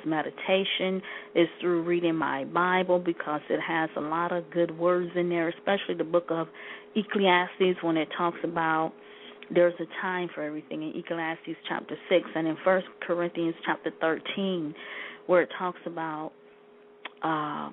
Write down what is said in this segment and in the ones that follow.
meditation, is through reading my Bible because it has a lot of good words in there, especially the book of Ecclesiastes when it talks about there's a time for everything in Ecclesiastes chapter 6 and in 1 Corinthians chapter 13 where it talks about, I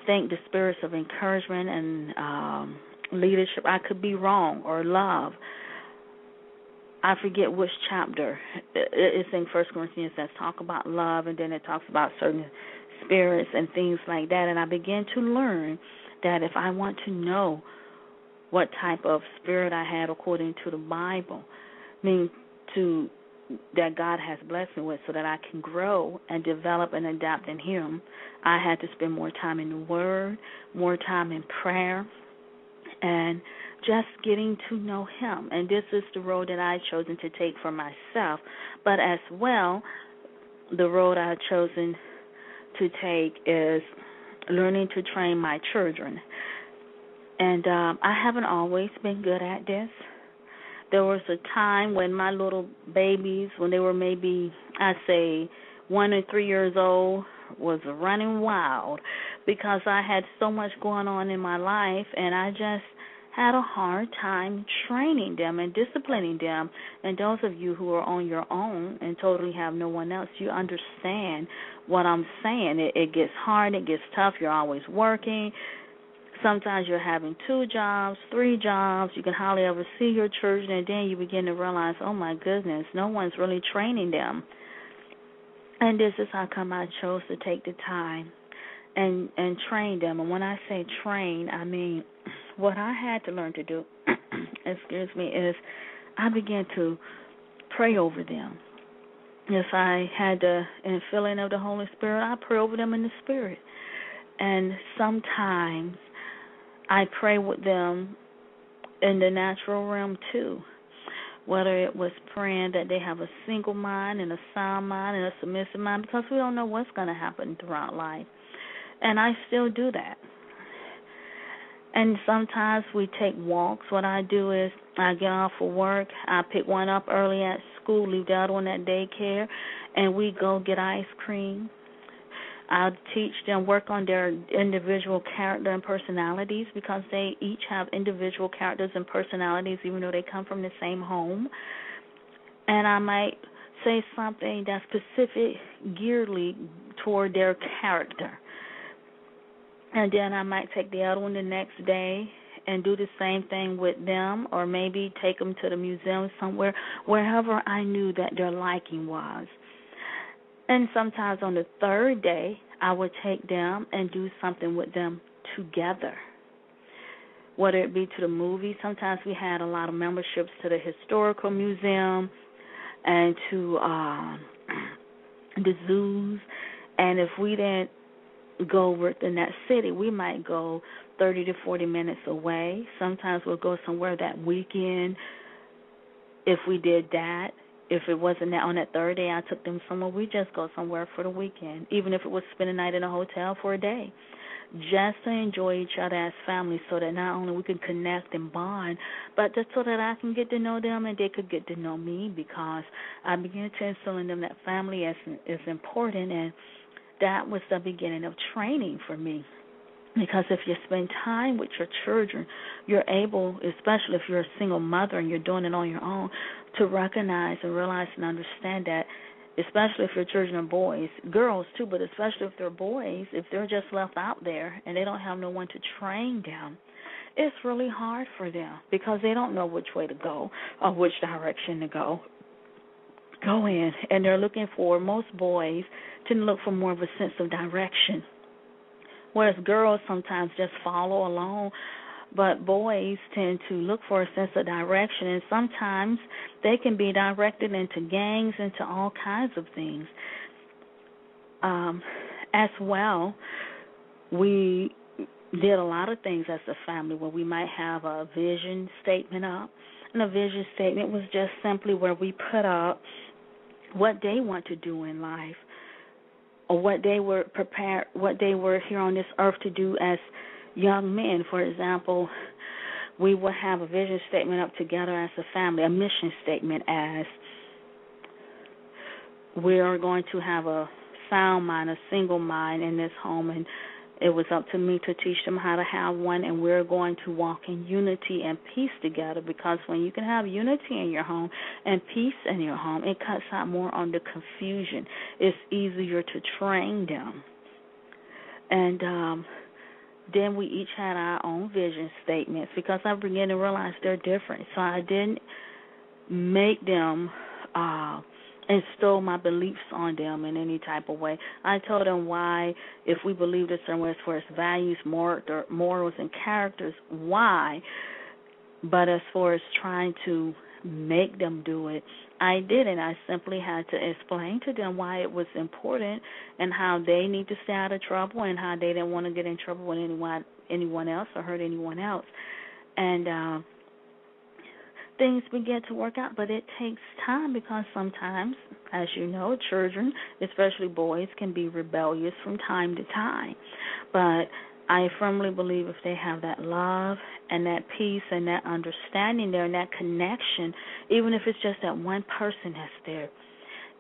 think, the spirits of encouragement and leadership. I could be wrong, or love. I forget which chapter. It's in 1 Corinthians that talk about love, and then it talks about certain spirits and things like that. And I began to learn that if I want to know what type of spirit I had according to the Bible, that God has blessed me with so that I can grow and develop and adapt in Him, I had to spend more time in the Word, more time in prayer, and just getting to know Him. And this is the road that I've chosen to take for myself, but as well, the road I've chosen to take is learning to train my children. And I haven't always been good at this. There was a time when my little babies, when they were maybe, I say, 1 and 3 years old, was running wild because I had so much going on in my life, and I just had a hard time training them and disciplining them. And those of you who are on your own and totally have no one else, you understand what I'm saying. It gets hard, it gets tough, you're always working. Sometimes you're having 2 jobs, 3 jobs. You can hardly ever see your children, and then you begin to realize, oh, my goodness, no one's really training them. And this is how come I chose to take the time and train them. And when I say train, I mean what I had to learn to do, is I began to pray over them. If I had the infilling of the Holy Spirit, I pray over them in the Spirit. And sometimes I pray with them in the natural realm too, whether it was praying that they have a single mind and a sound mind and a submissive mind, because we don't know what's going to happen throughout life. And I still do that. And sometimes we take walks. What I do is I get off of work, I pick one up early at school, leave the other one at daycare, and we go get ice cream. I'll teach them, work on their individual character and personalities, because they each have individual characters and personalities even though they come from the same home. And I might say something that's specific, gearedly toward their character. And then I might take the other one the next day and do the same thing with them, or maybe take them to the museum somewhere, wherever I knew that their liking was. And sometimes on the third day, I would take them and do something with them together, whether it be to the movies. Sometimes we had a lot of memberships to the historical museum and to the zoos. And if we didn't go within that city, we might go 30 to 40 minutes away. Sometimes we'll go somewhere that weekend if we did that. If it wasn't that on that third day I took them somewhere, we just go somewhere for the weekend, even if it was spend a night in a hotel for a day, just to enjoy each other as family, so that not only we can connect and bond, but just so that I can get to know them and they could get to know me, because I began to instill in them that family is important, and that was the beginning of training for me. Because if you spend time with your children, you're able, especially if you're a single mother and you're doing it on your own, to recognize and realize and understand that, especially if your children are boys, girls too, but especially if they're boys, if they're just left out there and they don't have no one to train them, it's really hard for them because they don't know which way to go or which direction to go in. And they're looking for, most boys tend to look for more of a sense of direction, whereas girls sometimes just follow along, but boys tend to look for a sense of direction, and sometimes they can be directed into gangs, into all kinds of things. As well, we did a lot of things as a family where we might have a vision statement up, and a vision statement was just simply where we put up what they want to do in life, or what they were prepared, what they were here on this earth to do as young men. For example, we would have a vision statement up together as a family, a mission statement as we are going to have a sound mind, a single mind in this home, and it was up to me to teach them how to have one, and we're going to walk in unity and peace together, because when you can have unity in your home and peace in your home, it cuts out more on the confusion. It's easier to train them. And then we each had our own vision statements, because I began to realize they're different. So I didn't make them instill my beliefs on them in any type of way. I told them why, if we believed a certain way as far as values, morals, and characters, why. But as far as trying to make them do it, I didn't. I simply had to explain to them why it was important and how they need to stay out of trouble and how they didn't want to get in trouble with anyone else or hurt anyone else. And things begin to work out, but it takes time, because sometimes, as you know, children, especially boys, can be rebellious from time to time. But I firmly believe if they have that love and that peace and that understanding there and that connection, even if it's just that one person that's there,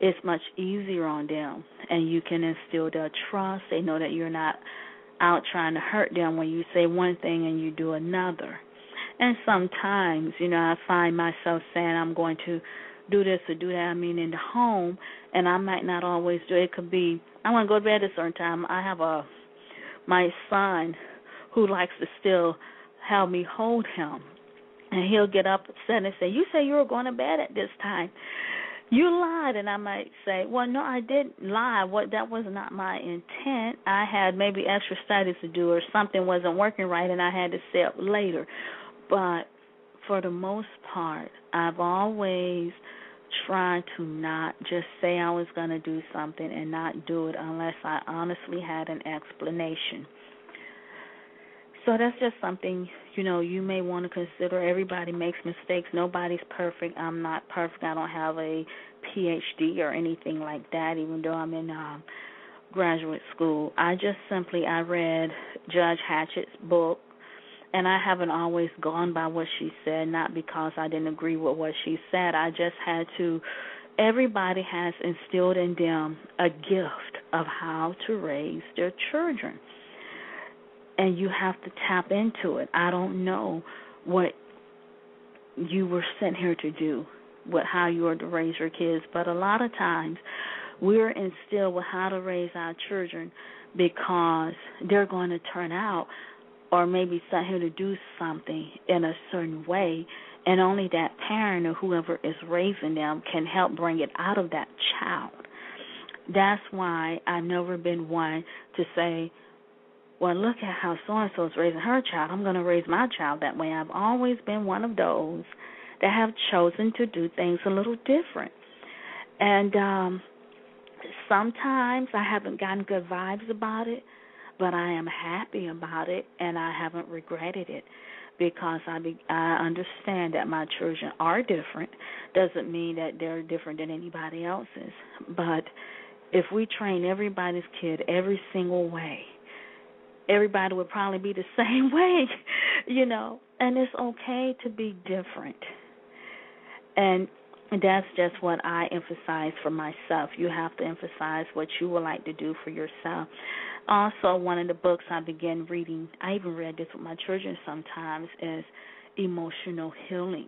it's much easier on them. And you can instill their trust. They know that you're not out trying to hurt them when you say one thing and you do another. And sometimes, I find myself saying I'm going to do this or do that, in the home, and I might not always do it. It could be, I want to go to bed at a certain time. I have my son who likes to still have me hold him, and he'll get up upset and say, "You say you were going to bed at this time. You lied." And I might say, "Well, no, I didn't lie. That was not my intent. I had maybe extra studies to do, or something wasn't working right, and I had to stay up later." But for the most part, I've always tried to not just say I was going to do something and not do it unless I honestly had an explanation. So that's just something, you may want to consider. Everybody makes mistakes. Nobody's perfect. I'm not perfect. I don't have a PhD or anything like that, even though I'm in graduate school. I read Judge Hatchett's book, and I haven't always gone by what she said, not because I didn't agree with what she said. I just had to. Everybody has instilled in them a gift of how to raise their children, and you have to tap into it. I don't know what you were sent here to do, how you are to raise your kids, but a lot of times we're instilled with how to raise our children because they're going to turn out or maybe sent here to do something in a certain way, and only that parent or whoever is raising them can help bring it out of that child. That's why I've never been one to say, well, look at how so-and-so is raising her child. I'm going to raise my child that way. I've always been one of those that have chosen to do things a little different. And sometimes I haven't gotten good vibes about it, but I am happy about it, and I haven't regretted it, because I understand that my children are different. Doesn't mean that they're different than anybody else's. But if we train everybody's kid every single way, everybody would probably be the same way, and it's okay to be different. And that's just what I emphasize for myself. You have to emphasize what you would like to do for yourself. Also, one of the books I began reading, I even read this with my children sometimes, is Emotional Healing.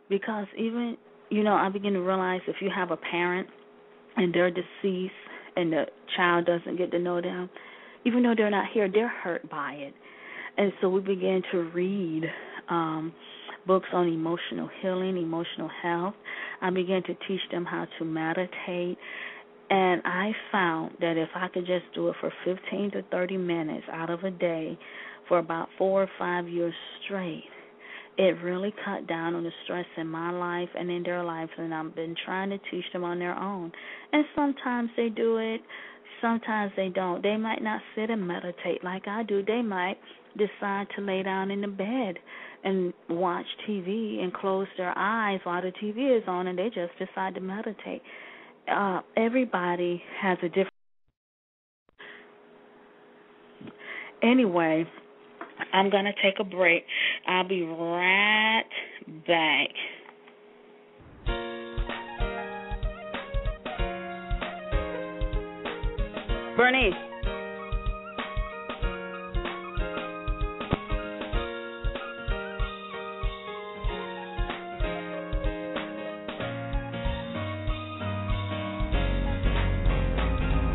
Because even, I begin to realize if you have a parent and they're deceased and the child doesn't get to know them, even though they're not here, they're hurt by it. And so we began to read books on emotional healing, emotional health. I began to teach them how to meditate. And I found that if I could just do it for 15 to 30 minutes out of a day for about 4 or 5 years straight, it really cut down on the stress in my life and in their lives. And I've been trying to teach them on their own. And sometimes they do it, sometimes they don't. They might not sit and meditate like I do. They might decide to lay down in the bed and watch TV and close their eyes while the TV is on, and they just decide to meditate. Everybody has a different. Anyway, I'm going to take a break. I'll be right back. Bernice.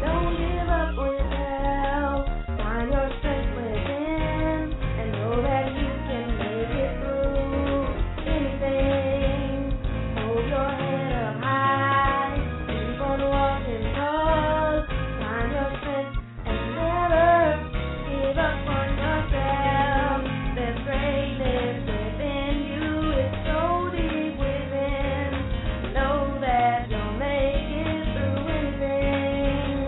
Don't give up on yourself. Find your strength within, and know that you can make it through anything. Hold your head up high. Keep on walking tall. Find your strength and never give up on yourself. There's greatness within you. It's so deep within. Know that you'll make it through anything.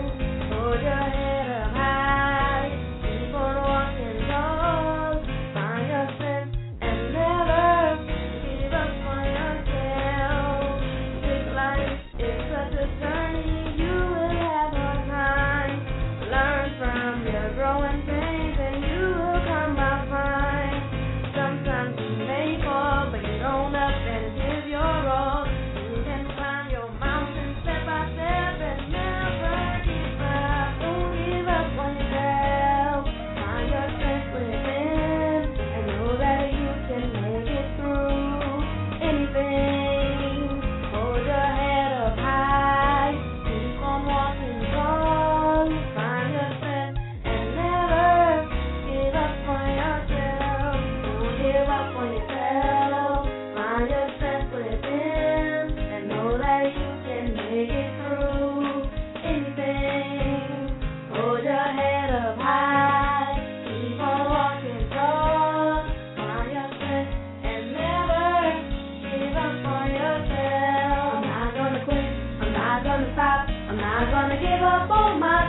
Hold your head up high. Keep on walking tall. Find your strength and never give up on yourself. This life is such a journey. You will have hard times. Learn from your growing pains and you will come out fine. Sometimes you may fall, but get on up and give your all. You can climb your mountain step by step and never give up. Don't give up on yourself. Find your strength within and know that you can make it through anything. Hold your head up high. Keep on walking tall. Find your strength and never give up on yourself. Don't give up on yourself. Find your strength within and know that you can make it through anything. Hold your head up high. Keep on walking tall. Find your strength and never give up on yourself. I'm not gonna quit. I'm not gonna stop. I'm not gonna give up on myself.